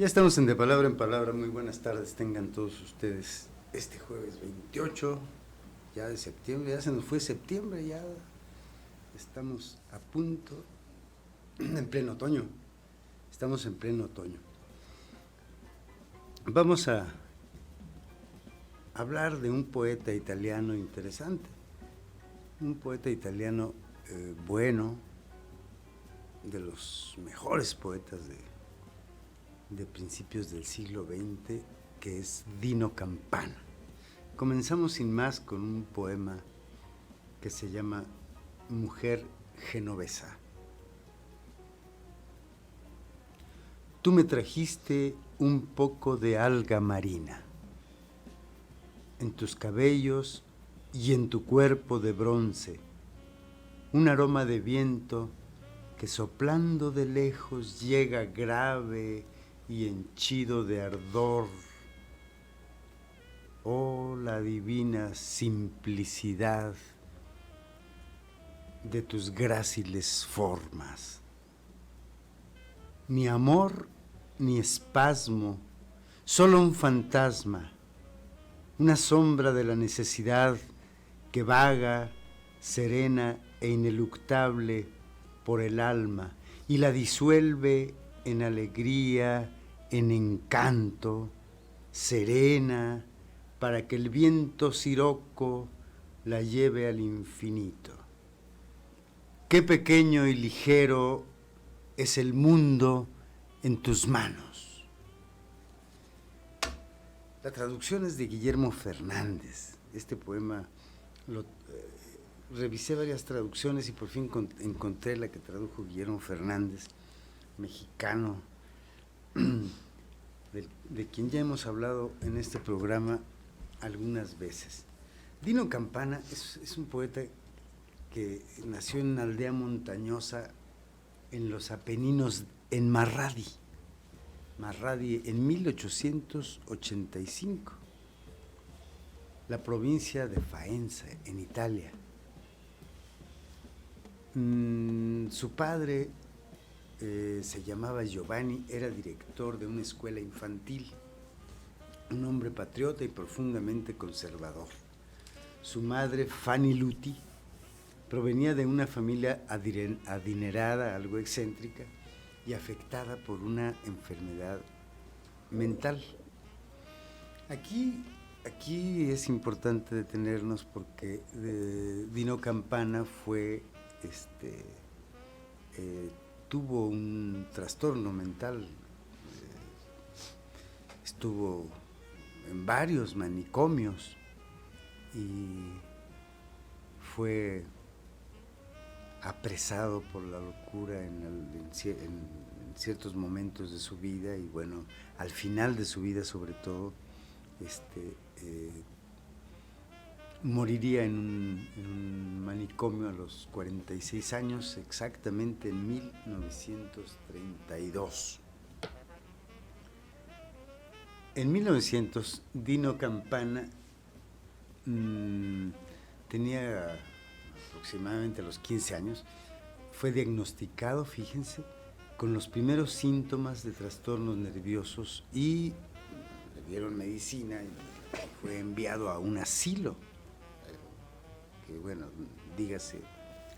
Ya estamos en De Palabra en Palabra. Muy buenas tardes tengan todos ustedes. Este jueves 28 ya de septiembre, ya se nos fue septiembre, ya estamos a punto, en pleno otoño. Estamos en pleno otoño. Vamos a hablar de un poeta italiano interesante, un poeta italiano bueno, de los mejores poetas de principios del siglo XX, que es Dino Campana. Comenzamos sin más con un poema que se llama Mujer Genovesa. Tú me trajiste un poco de alga marina, en tus cabellos y en tu cuerpo de bronce, un aroma de viento que soplando de lejos llega grave y henchido de ardor. Oh, la divina simplicidad de tus gráciles formas. Ni amor ni espasmo, solo un fantasma, una sombra de la necesidad que vaga, serena e ineluctable por el alma y la disuelve en alegría, en encanto, serena, para que el viento siroco la lleve al infinito. Qué pequeño y ligero es el mundo en tus manos. La traducción es de Guillermo Fernández. Este poema revisé varias traducciones y por fin encontré la que tradujo Guillermo Fernández, mexicano, de quien ya hemos hablado en este programa algunas veces. Dino Campana es un poeta que nació en una aldea montañosa en los Apeninos, en Marradi en 1885, la provincia de Faenza, en Italia. Su padre se llamaba Giovanni, era director de una escuela infantil, un hombre patriota y profundamente conservador. Su madre, Fanny Luti, provenía de una familia adinerada, algo excéntrica y afectada por una enfermedad mental. Aquí es importante detenernos porque Dino Campana tuvo un trastorno mental, estuvo en varios manicomios y fue apresado por la locura en ciertos momentos de su vida y bueno, al final de su vida sobre todo, moriría en un manicomio a los 46 años, exactamente en 1932. En 1900, Dino Campana tenía aproximadamente a los 15 años, fue diagnosticado, fíjense, con los primeros síntomas de trastornos nerviosos y le dieron medicina y fue enviado a un asilo, que bueno, dígase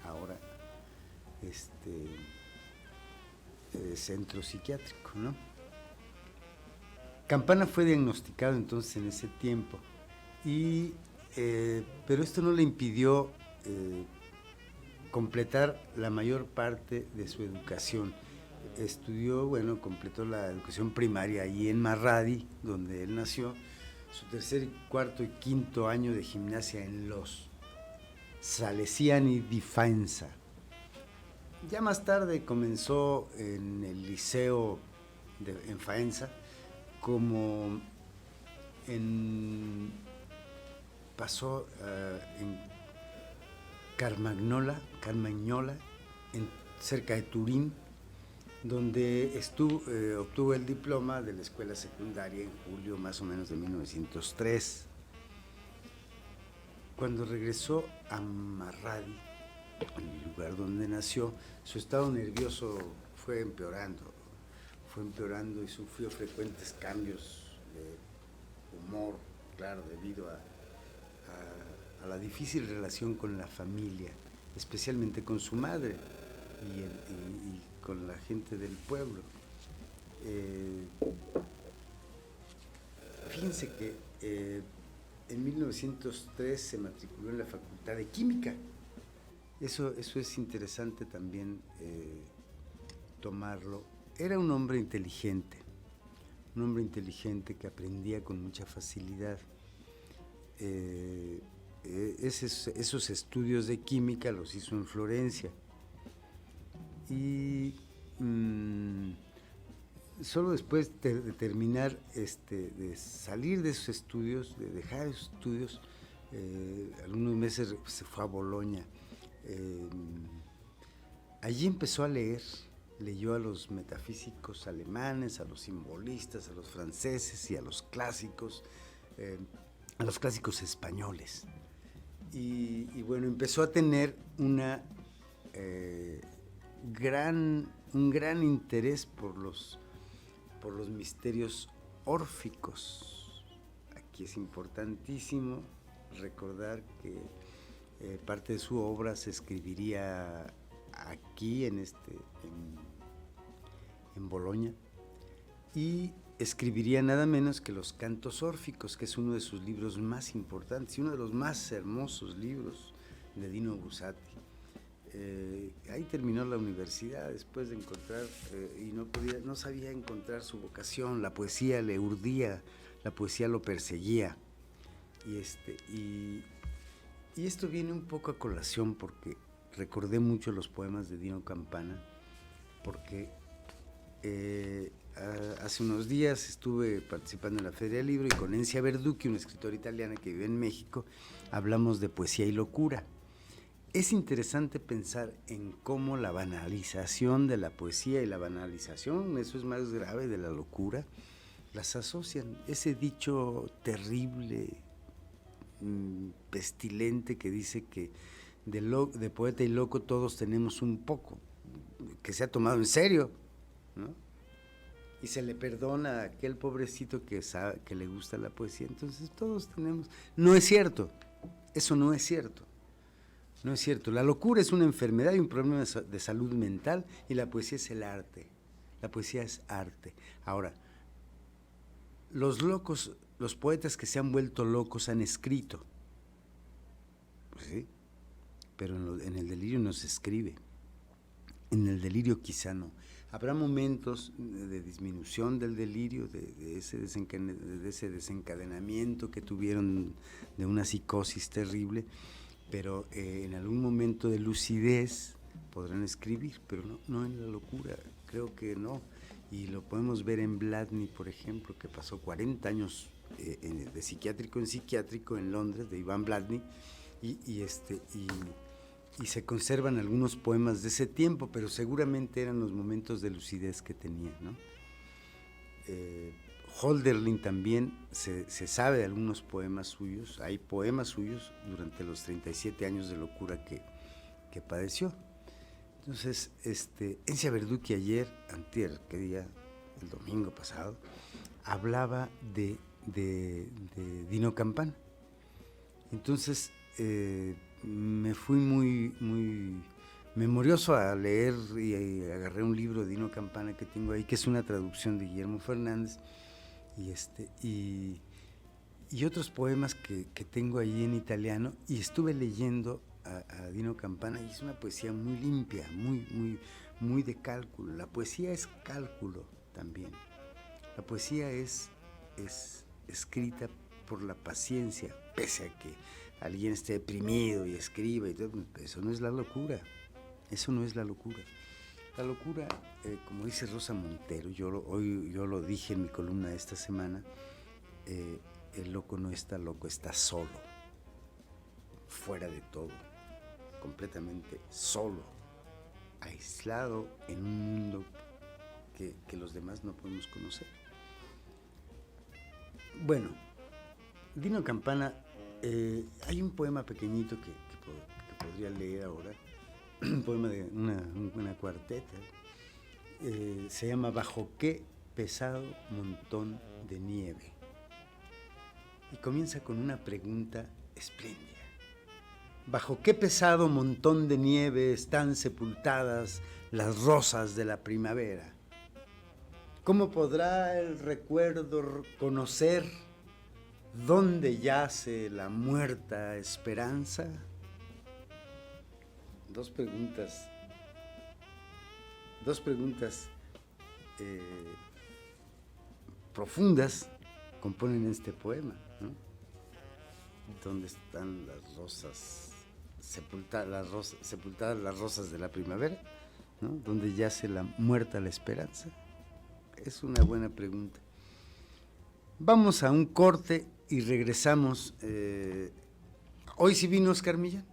ahora, centro psiquiátrico, ¿no? Campana fue diagnosticado entonces en ese tiempo, pero esto no le impidió completar la mayor parte de su educación. Completó la educación primaria ahí en Marradi, donde él nació, su tercer, cuarto y quinto año de gimnasia en los Salesiani di Faenza. Ya más tarde comenzó en el liceo en Faenza, pasó en Carmagnola, cerca de Turín, donde obtuvo el diploma de la escuela secundaria en julio más o menos de 1903. Cuando regresó a Marradi, el lugar donde nació, su estado nervioso fue empeorando, fue empeorando y sufrió frecuentes cambios de humor, claro, debido a la difícil relación con la familia, especialmente con su madre y con la gente del pueblo. Fíjense que en 1903 se matriculó en la Facultad de Química. Eso es interesante también tomarlo. Era un hombre inteligente que aprendía con mucha facilidad. Esos estudios de química los hizo en Florencia. Y solo después de terminar, de salir de esos estudios, de dejar esos estudios, algunos meses se fue a Bolonia. Allí empezó a leer, leyó a los metafísicos alemanes, a los simbolistas, a los franceses y a los clásicos españoles. Y bueno, empezó a tener un gran interés por los misterios órficos. Aquí es importantísimo recordar que parte de su obra se escribiría aquí en Bolonia, y escribiría nada menos que los Cantos Órficos, que es uno de sus libros más importantes y uno de los más hermosos libros de Dino Buzzati. Ahí terminó la universidad después de encontrar, y no sabía encontrar su vocación. La poesía le urdía, la poesía lo perseguía. Y esto viene un poco a colación porque recordé mucho los poemas de Dino Campana, porque hace unos días estuve participando en la Feria del Libro y con Encia Verducci, una escritora italiana que vive en México, hablamos de poesía y locura. Es interesante pensar en cómo la banalización de la poesía y la banalización, eso es más grave, de la locura, las asocian. Ese dicho terrible, pestilente, que dice que de poeta y loco todos tenemos un poco, que se ha tomado en serio, ¿no? Y se le perdona a aquel pobrecito que sabe, que le gusta la poesía. Entonces todos tenemos. No es cierto, eso no es cierto. No es cierto. La locura es una enfermedad y un problema de salud mental, y la poesía es el arte. La poesía es arte. Ahora, los locos, los poetas que se han vuelto locos han escrito. Pues sí, pero en el delirio no se escribe. En el delirio quizá no. Habrá momentos de disminución del delirio, de ese desencadenamiento que tuvieron de una psicosis terrible, pero en algún momento de lucidez podrán escribir, pero no en la locura, creo que no. Y lo podemos ver en Blatny, por ejemplo, que pasó 40 años de psiquiátrico en psiquiátrico en Londres, de Ivan Blatny, y se conservan algunos poemas de ese tiempo, pero seguramente eran los momentos de lucidez que tenía, ¿no? Hölderlin también se sabe de algunos poemas suyos, hay poemas suyos durante los 37 años de locura que padeció. Entonces, Encia Verducci antier, ¿qué día? El domingo pasado, hablaba de Dino Campana. Entonces, me fui muy memorioso a leer y agarré un libro de Dino Campana que tengo ahí, que es una traducción de Guillermo Fernández, y otros poemas que tengo ahí en italiano, y estuve leyendo a Dino Campana, y es una poesía muy limpia, muy de cálculo. La poesía es cálculo también. La poesía es escrita por la paciencia, pese a que alguien esté deprimido y escriba y todo. Eso no es la locura. Eso no es la locura. La locura, como dice Rosa Montero, yo lo dije en mi columna esta semana, el loco no está loco, está solo, fuera de todo, completamente solo, aislado en un mundo que los demás no podemos conocer. Bueno, Dino Campana, hay un poema pequeñito que podría leer ahora, un poema de una cuarteta, se llama ¿Bajo qué pesado montón de nieve. Y comienza con una pregunta espléndida. ¿Bajo qué pesado montón de nieve están sepultadas las rosas de la primavera? ¿Cómo podrá el recuerdo conocer dónde yace la muerta esperanza? Dos preguntas profundas componen este poema, ¿no? ¿Dónde están las rosas sepultadas las rosas de la primavera? ¿No? ¿Dónde yace la muerta la esperanza? Es una buena pregunta. Vamos a un corte y regresamos. Hoy sí vino Oscar Millán.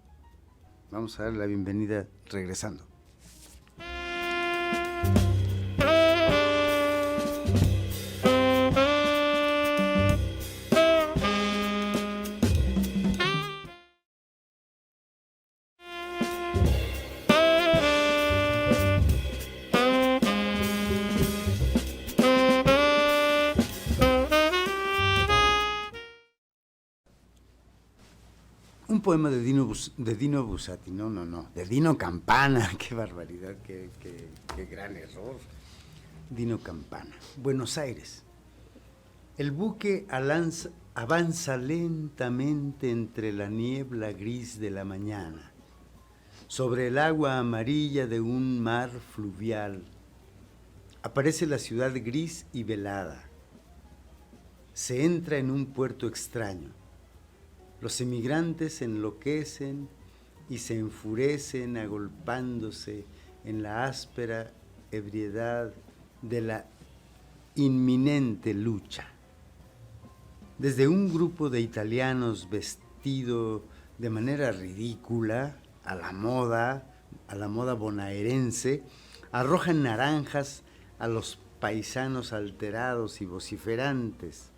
Vamos a dar la bienvenida regresando. Un poema de Dino Buzzati, de Dino Campana, qué barbaridad, qué gran error. Dino Campana. Buenos Aires. El buque avanza lentamente entre la niebla gris de la mañana, sobre el agua amarilla de un mar fluvial. Aparece la ciudad gris y velada. Se entra en un puerto extraño. Los emigrantes enloquecen y se enfurecen agolpándose en la áspera ebriedad de la inminente lucha. Desde un grupo de italianos vestido de manera ridícula a la moda bonaerense, arrojan naranjas a los paisanos alterados y vociferantes.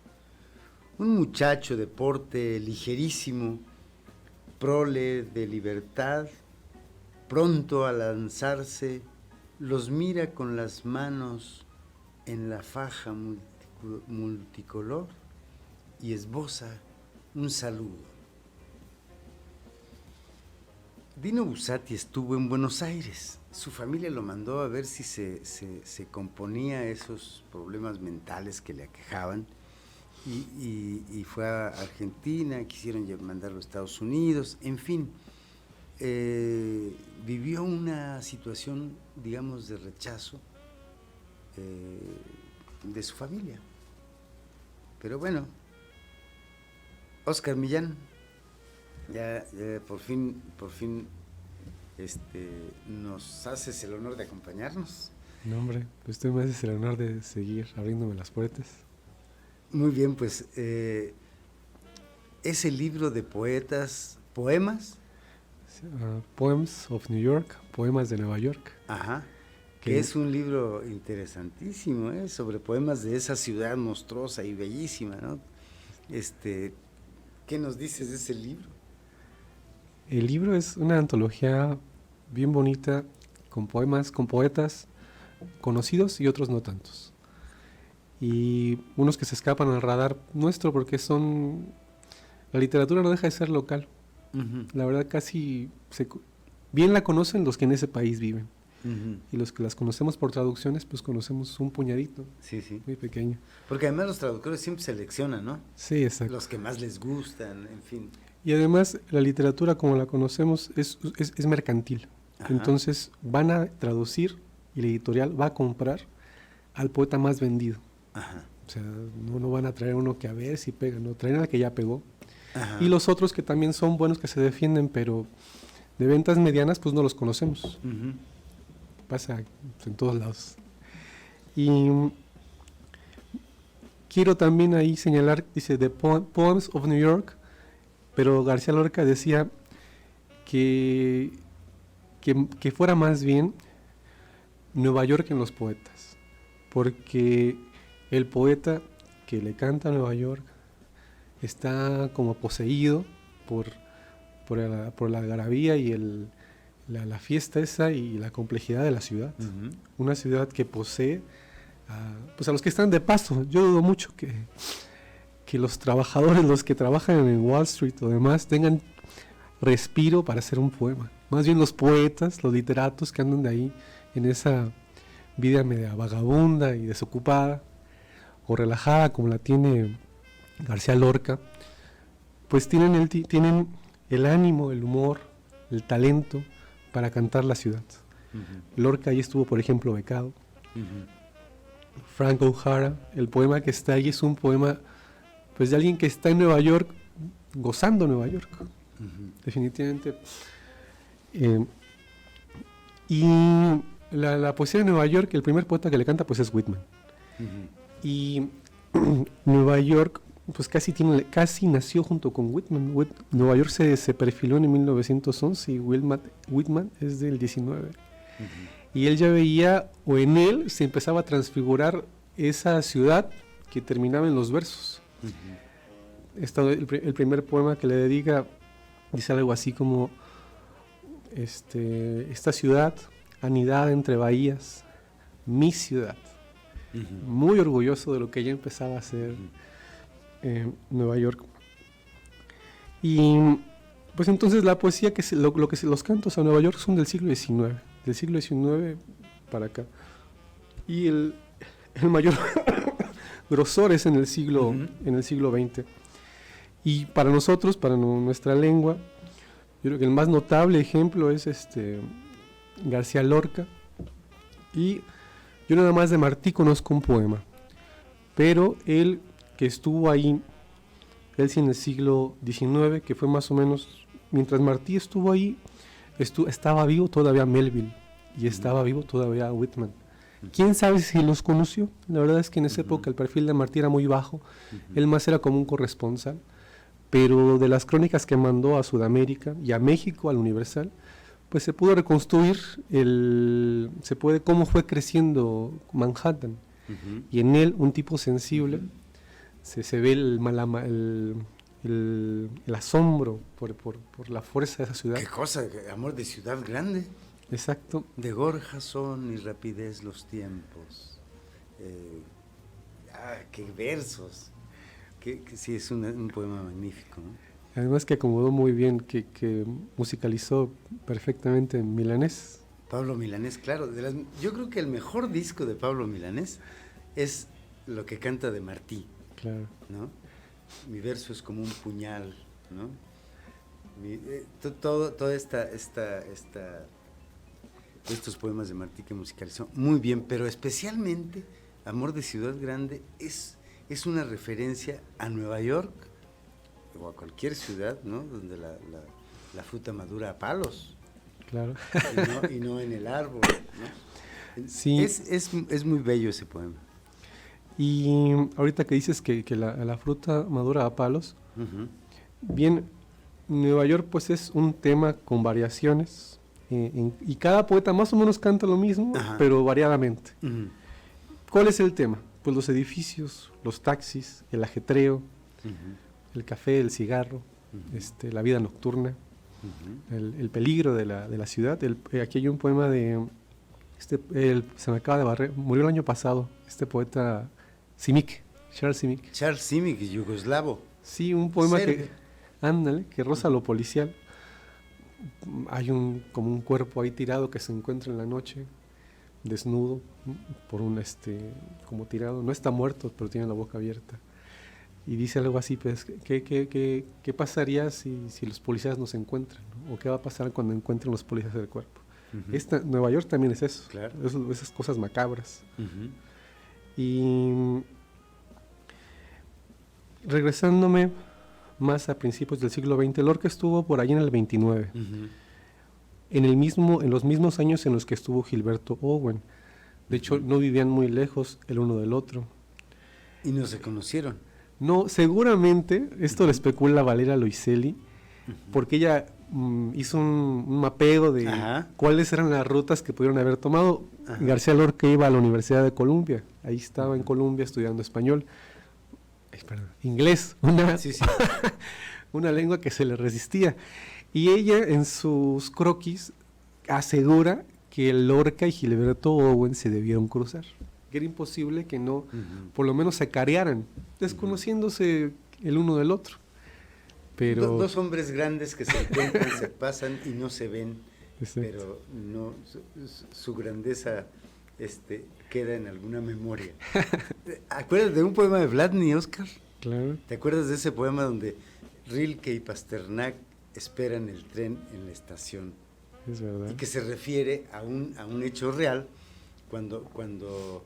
Un muchacho de porte ligerísimo, prole de libertad, pronto a lanzarse, los mira con las manos en la faja multicolor y esboza un saludo. Dino Buzzati estuvo en Buenos Aires. Su familia lo mandó a ver si se componía esos problemas mentales que le aquejaban. Y fue a Argentina, quisieron mandarlo a Estados Unidos, en fin, vivió una situación, digamos, de rechazo de su familia. Pero bueno, Oscar Millán, ya por fin nos haces el honor de acompañarnos. No, hombre, pues tú me haces el honor de seguir abriéndome las puertas. Muy bien, pues ese libro de poemas. Poems of New York, Poemas de Nueva York. Ajá, que es un libro interesantísimo, sobre poemas de esa ciudad monstruosa y bellísima, ¿no? ¿Qué nos dices de ese libro? El libro es una antología bien bonita, con poemas, con poetas conocidos y otros no tantos. Y unos que se escapan al radar nuestro porque la literatura no deja de ser local. Uh-huh. La verdad bien la conocen los que en ese país viven. Uh-huh. Y los que las conocemos por traducciones, pues conocemos un puñadito. Sí. Muy pequeño. Porque además los traductores siempre seleccionan, ¿no? Sí, exacto. Los que más les gustan, en fin. Y además la literatura como la conocemos es mercantil. Ajá. Entonces van a traducir y la editorial va a comprar al poeta más vendido. Ajá. O sea, no van a traer uno que a ver si pega, no, traen al que ya pegó. Ajá. Y los otros que también son buenos, que se defienden, pero de ventas medianas, pues no los conocemos. Uh-huh. Pasa en todos lados. Y quiero también ahí señalar, dice, The Poems of New York, pero García Lorca decía que fuera más bien Nueva York en los poetas, porque el poeta que le canta a Nueva York está como poseído por la algarabía y la fiesta esa y la complejidad de la ciudad. Uh-huh. Una ciudad que posee pues a los que están de paso. Yo dudo mucho que los trabajadores, los que trabajan en Wall Street o demás, tengan respiro para hacer un poema. Más bien los poetas, los literatos que andan de ahí en esa vida media vagabunda y desocupada o relajada como la tiene García Lorca, pues tienen el ánimo, el humor, el talento para cantar la ciudad. Lorca ahí estuvo, por ejemplo, becado. Frank O'Hara, el poema que está ahí es un poema pues de alguien que está en Nueva York, gozando Nueva York, definitivamente. Y la poesía de Nueva York, el primer poeta que le canta pues es Whitman. Y Nueva York pues casi nació junto con Whitman. Nueva York se perfiló en 1911 y Whitman es del 19. Y él ya veía, o en él se empezaba a transfigurar esa ciudad que terminaba en los versos. El primer poema que le dedica dice algo así como esta ciudad anidada entre bahías, mi ciudad. Muy orgulloso de lo que ya empezaba a hacer Nueva York. Y pues entonces la poesía los cantos a Nueva York son del siglo XIX para acá, y el mayor grosor es en el siglo XX. Y para nosotros, para nuestra lengua, yo creo que el más notable ejemplo es García Lorca. Y yo nada más de Martí conozco un poema, pero él que estuvo ahí, él sí en el siglo XIX, que fue más o menos, mientras Martí estuvo ahí, estaba vivo todavía Melville y estaba vivo todavía Whitman. ¿Quién sabe si los conoció? La verdad es que en esa época el perfil de Martí era muy bajo, él más era como un corresponsal, pero de las crónicas que mandó a Sudamérica y a México, al Universal, pues se pudo reconstruir cómo fue creciendo Manhattan. Y en él, un tipo sensible, se ve el asombro por la fuerza de esa ciudad. ¿Qué cosa? Amor de ciudad grande. Exacto. De gorja son y rapidez los tiempos. ¡Qué versos! Sí, es un poema magnífico, ¿no? Además que acomodó muy bien, que musicalizó perfectamente en milanés. Pablo Milanés, claro. Yo creo que el mejor disco de Pablo Milanés es lo que canta de Martí. Claro. ¿No? Mi verso es como un puñal, ¿no? Toda estos poemas de Martí que musicalizó muy bien, pero especialmente Amor de Ciudad Grande es una referencia a Nueva York o a cualquier ciudad, ¿no? Donde la fruta madura a palos. Claro. Y no en el árbol, ¿no? Sí. Es muy bello ese poema. Y ahorita que dices que la fruta madura a palos, bien, Nueva York pues es un tema con variaciones, y cada poeta más o menos canta lo mismo, pero variadamente. ¿Cuál es el tema? Pues los edificios, los taxis, el ajetreo, el café, el cigarro, la vida nocturna, el peligro de la ciudad. Aquí hay un poema de se me acaba de barrer, murió el año pasado, este poeta Charles Simic. Charles Simic, yugoslavo. Sí, un poema que roza lo policial. Hay como un cuerpo ahí tirado que se encuentra en la noche, desnudo, por como tirado. No está muerto, pero tiene la boca abierta. Y dice algo así, pues, ¿qué pasaría si los policías nos encuentran, ¿no? ¿O qué va a pasar cuando encuentren los policías el cuerpo? Nueva York también es eso, claro. Esas cosas macabras. Y regresándome más a principios del siglo XX, Lorca estuvo por ahí en el 29, en los mismos años en los que estuvo Gilberto Owen. De hecho, no vivían muy lejos el uno del otro. ¿Y no se conocieron? No, seguramente, esto lo especula Valeria Loiseli, porque ella hizo un mapeo de cuáles eran las rutas que pudieron haber tomado. García Lorca iba a la Universidad de Columbia, ahí estaba en Columbia estudiando inglés, una lengua que se le resistía. Y ella en sus croquis asegura que Lorca y Gilberto Owen se debieron cruzar. que era imposible que no, por lo menos se carearan, desconociéndose el uno del otro. Pero dos hombres grandes que se encuentran, se pasan y no se ven, exacto. pero no su grandeza queda en alguna memoria. ¿Acuerdas de un poema de Vladny, Oscar? Claro. ¿Te acuerdas de ese poema donde Rilke y Pasternak esperan el tren en la estación? Es verdad. Y que se refiere a un hecho real cuando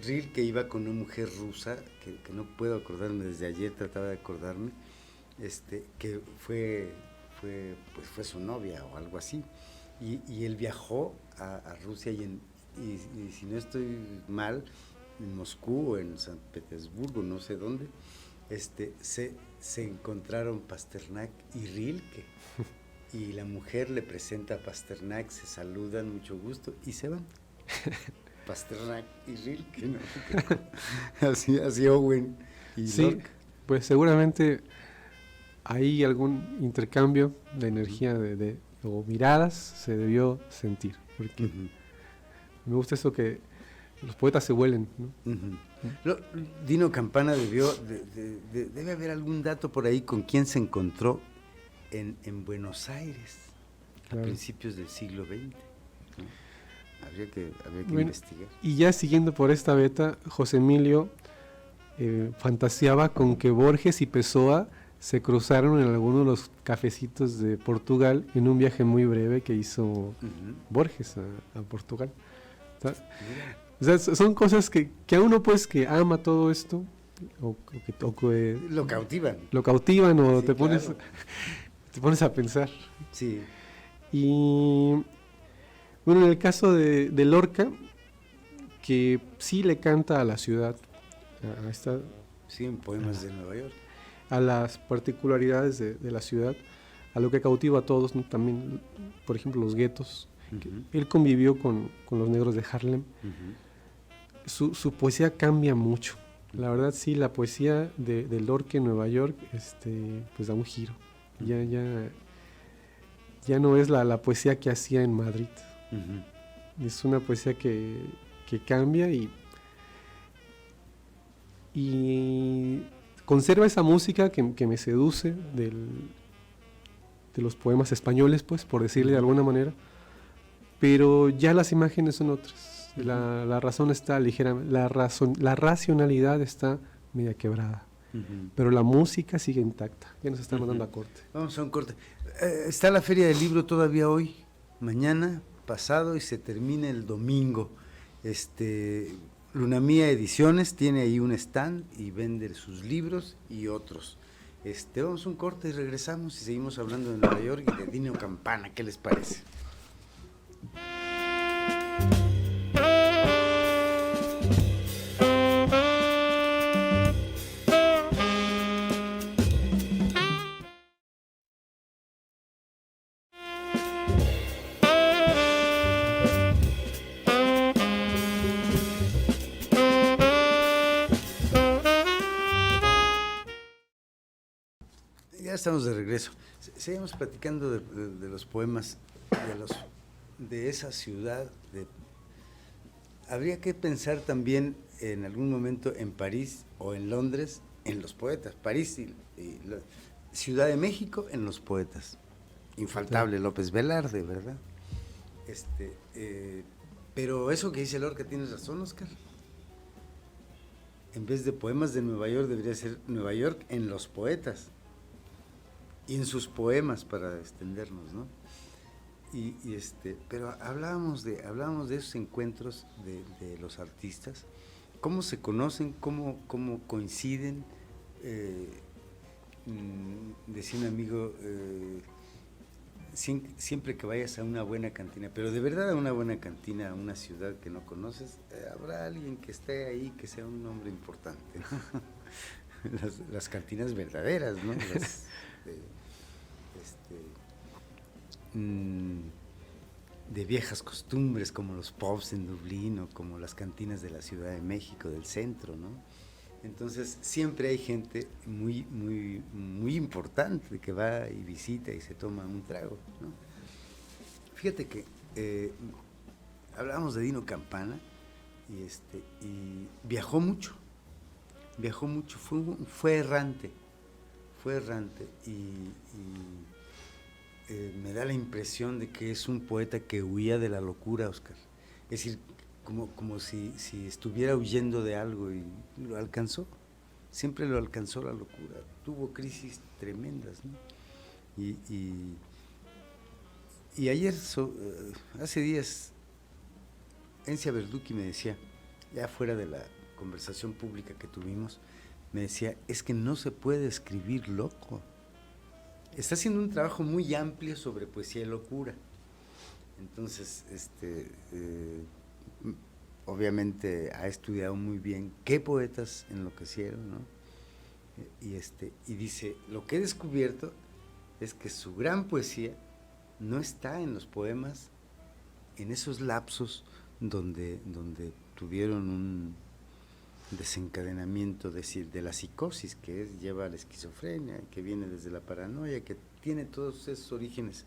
Rilke iba con una mujer rusa, que no puedo acordarme, desde ayer trataba de acordarme, que fue su novia o algo así, y él viajó a Rusia y si no estoy mal, en Moscú o en San Petersburgo, no sé dónde, se encontraron Pasternak y Rilke, y la mujer le presenta a Pasternak, se saludan, mucho gusto, y se van. Pasternak y Rilke, ¿no? así Owen y sí, Lorca. Pues seguramente hay algún intercambio de energía o miradas se debió sentir, porque me gusta eso que los poetas se huelen, ¿no? Dino Campana debe haber algún dato por ahí con quién se encontró en Buenos Aires a principios del siglo XX, ¿no? Habría que investigar. Y ya siguiendo por esta beta, José Emilio fantaseaba con que Borges y Pessoa se cruzaron en alguno de los cafecitos de Portugal en un viaje muy breve que hizo Borges a Portugal. O sea, son cosas que a uno pues que ama todo esto o que lo cautivan. Lo cautivan o sí, te pones a pensar. Sí. Y bueno, en el caso de Lorca, que sí le canta a la ciudad, a esta, sí, en poemas de Nueva York, a las particularidades de la ciudad, a lo que cautiva a todos, ¿no? También, por ejemplo, los guetos. Él convivió con los negros de Harlem. Su poesía cambia mucho. La verdad, sí, la poesía de Lorca en Nueva York pues da un giro. Ya no es la poesía que hacía en Madrid. Es una poesía que cambia y conserva esa música que me seduce de los poemas españoles, pues, por decirle de alguna manera, pero ya las imágenes son otras. La razón está ligeramente, la racionalidad está media quebrada, pero la música sigue intacta. Ya nos están mandando a corte. Vamos a un corte. Está la Feria del Libro todavía hoy, mañana, pasado, y se termina el domingo. Luna Mía Ediciones tiene ahí un stand y vende sus libros y otros. Vamos a un corte y regresamos y seguimos hablando de Nueva York y de Dino Campana. ¿Qué les parece? Ya estamos de regreso. Seguimos platicando de los poemas de esa ciudad. Habría que pensar también en algún momento en París o en Londres en los poetas. París y Ciudad de México en los poetas. Infaltable López Velarde, ¿verdad? Pero eso que dice Lorca, tienes razón, Oscar. En vez de poemas de Nueva York, debería ser Nueva York en los poetas. Y en sus poemas, para extendernos, ¿no? Pero hablábamos de esos encuentros de los artistas, cómo se conocen, cómo coinciden. Decía un amigo, siempre que vayas a una buena cantina, pero de verdad a una buena cantina, a una ciudad que no conoces, habrá alguien que esté ahí, que sea un hombre importante, ¿no? Las cantinas verdaderas, ¿no? De viejas costumbres, como los pubs en Dublín o como las cantinas de la Ciudad de México, del centro, ¿no? Entonces siempre hay gente muy, muy, muy importante que va y visita y se toma un trago, ¿no? Fíjate que hablábamos de Dino Campana, y viajó mucho, fue errante, y me da la impresión de que es un poeta que huía de la locura, Oscar. Es decir, como si estuviera huyendo de algo y lo alcanzó. Siempre lo alcanzó la locura. Tuvo crisis tremendas, ¿no? Y ayer, hace días, Encia Verducci me decía, ya fuera de la conversación pública que tuvimos, me decía, es que no se puede escribir loco. Está haciendo un trabajo muy amplio sobre poesía y locura. Entonces, obviamente ha estudiado muy bien qué poetas enloquecieron, ¿no? Y dice, lo que he descubierto es que su gran poesía no está en los poemas, en esos lapsos donde tuvieron un desencadenamiento, decir, de la psicosis, que lleva a la esquizofrenia, que viene desde la paranoia, que tiene todos esos orígenes.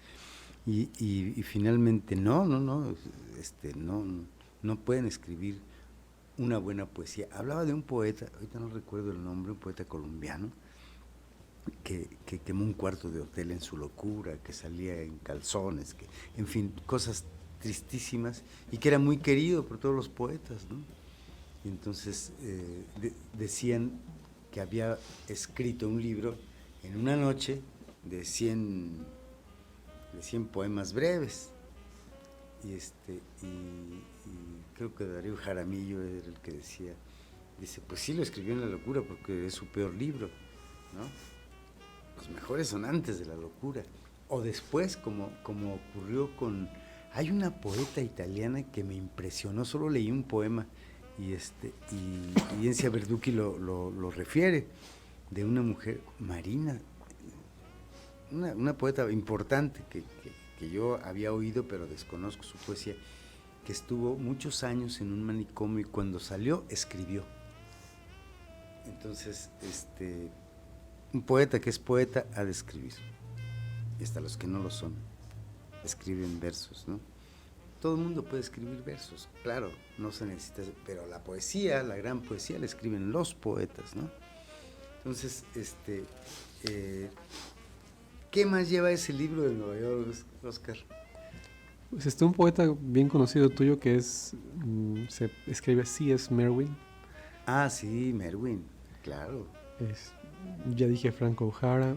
Y finalmente no pueden escribir una buena poesía. Hablaba de un poeta, ahorita no recuerdo el nombre, un poeta colombiano, que quemó un cuarto de hotel en su locura, que salía en calzones, que, en fin, cosas tristísimas, y que era muy querido por todos los poetas, ¿no? Y entonces decían que había escrito un libro en una noche de 100 poemas breves, y creo que Darío Jaramillo era el que dice, pues sí lo escribió en la locura porque es su peor libro, ¿no? Los mejores son antes de la locura, o después, como ocurrió con... Hay una poeta italiana que me impresionó, solo leí un poema, y Encia Verducci lo refiere, de una mujer, Marina, una poeta importante que yo había oído, pero desconozco su poesía, que estuvo muchos años en un manicomio y cuando salió escribió. Entonces, un poeta que es poeta ha de escribir, y hasta los que no lo son escriben versos, ¿no? Todo el mundo puede escribir versos, claro, no se necesita, pero la poesía, la gran poesía, la escriben los poetas, ¿no? Entonces, ¿qué más lleva ese libro de Nueva York, Oscar? Pues un poeta bien conocido tuyo que se escribe C.S. Merwin. Ah, sí, Merwin, claro. Ya dije Frank O'Hara.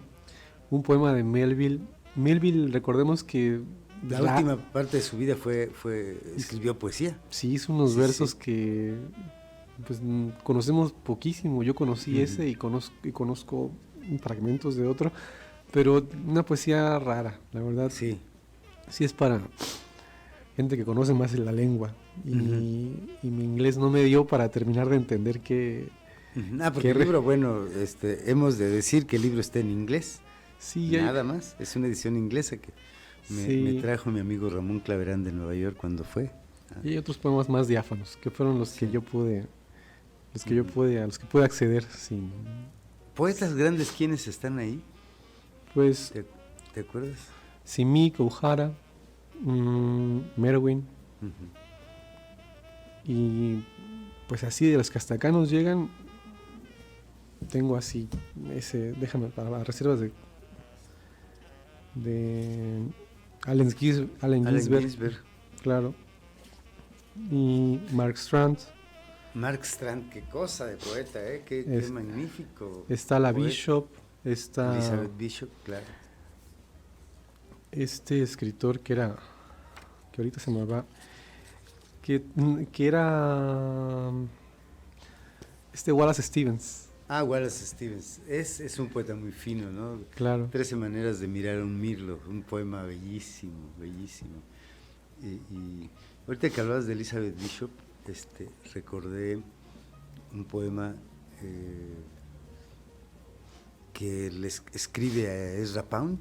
Un poema de Melville. Melville, recordemos que... La última parte de su vida escribió poesía. Sí, hizo unos versos que pues conocemos poquísimo. Yo conocí ese y conozco fragmentos de otro, pero una poesía rara, la verdad. Sí. Sí es para gente que conoce más la lengua. Y mi inglés no me dio para terminar de entender qué... porque el libro, bueno, hemos de decir que el libro está en inglés. Sí, nada más. Es una edición inglesa que me trajo mi amigo Ramón Claverán de Nueva York cuando fue. Y hay otros poemas más diáfanos, que fueron los que yo pude, a los que pude acceder sin... ¿Poetas grandes quiénes están ahí? Pues... ¿Te acuerdas? Simic, O'Hara, Merwin. Y pues así de los que hasta acá nos llegan, tengo así déjame para reservas de Allen Ginsberg, claro, y Mark Strand. Mark Strand, qué cosa de poeta, qué magnífico. Está la Bishop, está Elizabeth Bishop, claro. Este escritor que ahorita se me va, que era Wallace Stevens. Ah, Wallace Stevens, es un poeta muy fino, ¿no? Claro. 13 maneras de mirar a un mirlo, un poema bellísimo, bellísimo. Y ahorita que hablabas de Elizabeth Bishop, recordé un poema que le escribe a Ezra Pound.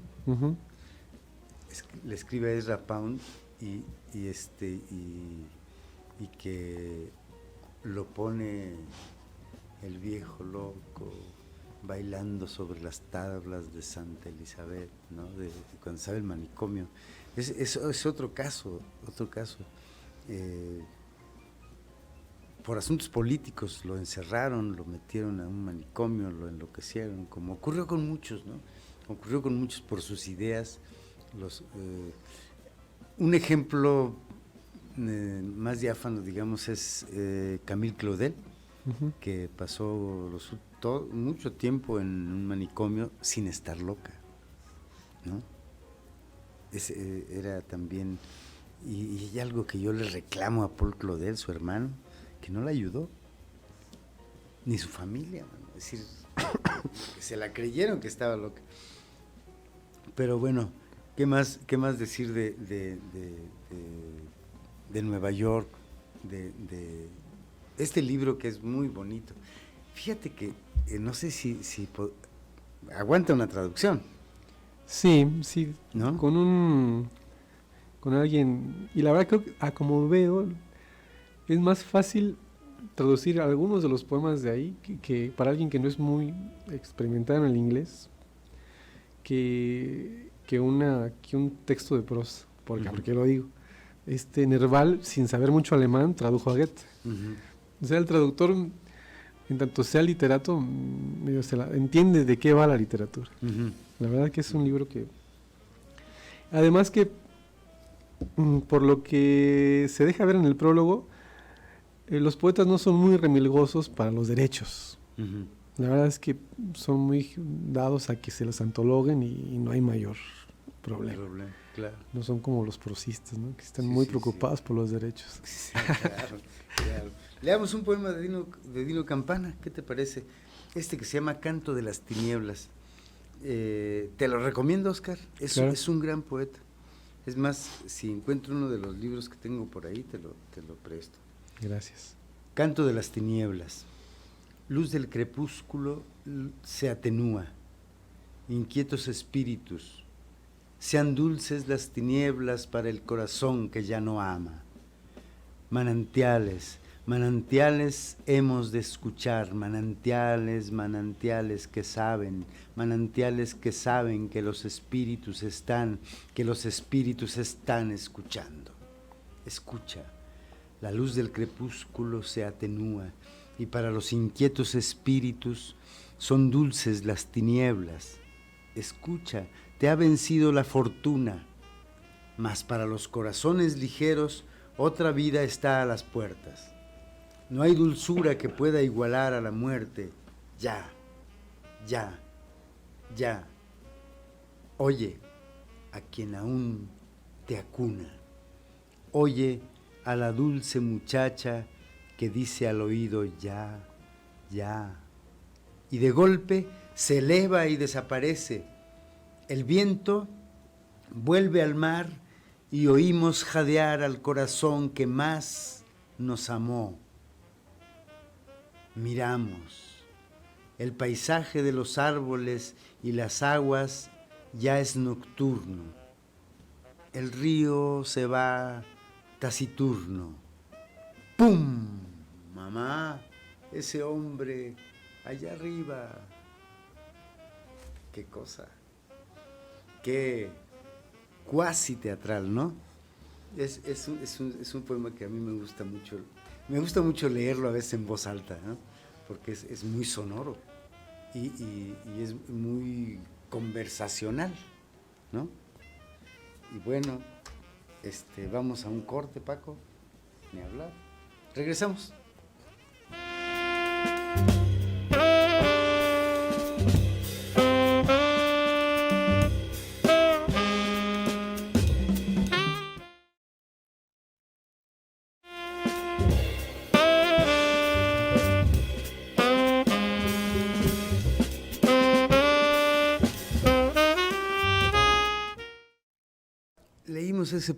Le escribe a Ezra Pound y que lo pone el viejo loco bailando sobre las tablas de Santa Elizabeth, ¿no? De cuando sale el manicomio. Es otro caso. por asuntos políticos lo encerraron, lo metieron a un manicomio, lo enloquecieron, como ocurrió con muchos, ¿no? Ocurrió con muchos por sus ideas. Un ejemplo más diáfano, digamos, es Camille Claudel, que pasó mucho tiempo en un manicomio sin estar loca, ¿no? Era también, y algo que yo le reclamo a Paul Claudel, su hermano, que no la ayudó, ni su familia, ¿no? Es decir, se la creyeron que estaba loca. Pero bueno, ¿qué más decir de Nueva York, de este libro que es muy bonito? Fíjate que no sé si aguanta una traducción. Sí, ¿no? Con alguien, y la verdad creo que como veo, es más fácil traducir algunos de los poemas de ahí que para alguien que no es muy experimentado en el inglés, que un texto de prosa, porque lo digo. Nerval, sin saber mucho alemán, tradujo a Goethe. O sea, el traductor, en tanto sea literato, entiende de qué va la literatura. La verdad que es un libro que... Además que, por lo que se deja ver en el prólogo, los poetas no son muy remilgosos para los derechos. La verdad es que son muy dados a que se los antologuen y no hay mayor problema. Claro. No son como los prosistas, ¿no? Que están muy preocupados por los derechos. Sí, claro. Leamos un poema de Dino Campana, ¿qué te parece? Que se llama Canto de las Tinieblas. Te lo recomiendo, Oscar. Claro. Es un gran poeta. Es más, si encuentro uno de los libros que tengo por ahí, te lo presto. Gracias. Canto de las Tinieblas. Luz del crepúsculo se atenúa. Inquietos espíritus. Sean dulces las tinieblas para el corazón que ya no ama. Manantiales, manantiales hemos de escuchar, manantiales, manantiales que saben que los espíritus están escuchando. Escucha, la luz del crepúsculo se atenúa y para los inquietos espíritus son dulces las tinieblas. Escucha, te ha vencido la fortuna, mas para los corazones ligeros otra vida está a las puertas. No hay dulzura que pueda igualar a la muerte. Ya. Oye a quien aún te acuna. Oye a la dulce muchacha que dice al oído ya. Y de golpe se eleva y desaparece. El viento vuelve al mar y oímos jadear al corazón que más nos amó. Miramos, el paisaje de los árboles y las aguas ya es nocturno. El río se va taciturno. ¡Pum! Mamá, ese hombre allá arriba. ¿Qué cosa? Qué cuasi teatral, ¿no? Es un poema que a mí me gusta mucho. Me gusta mucho leerlo a veces en voz alta, ¿no? Porque es muy sonoro y es muy conversacional, ¿no? Y bueno, vamos a un corte, Paco, ni hablar. Regresamos. Leímos ese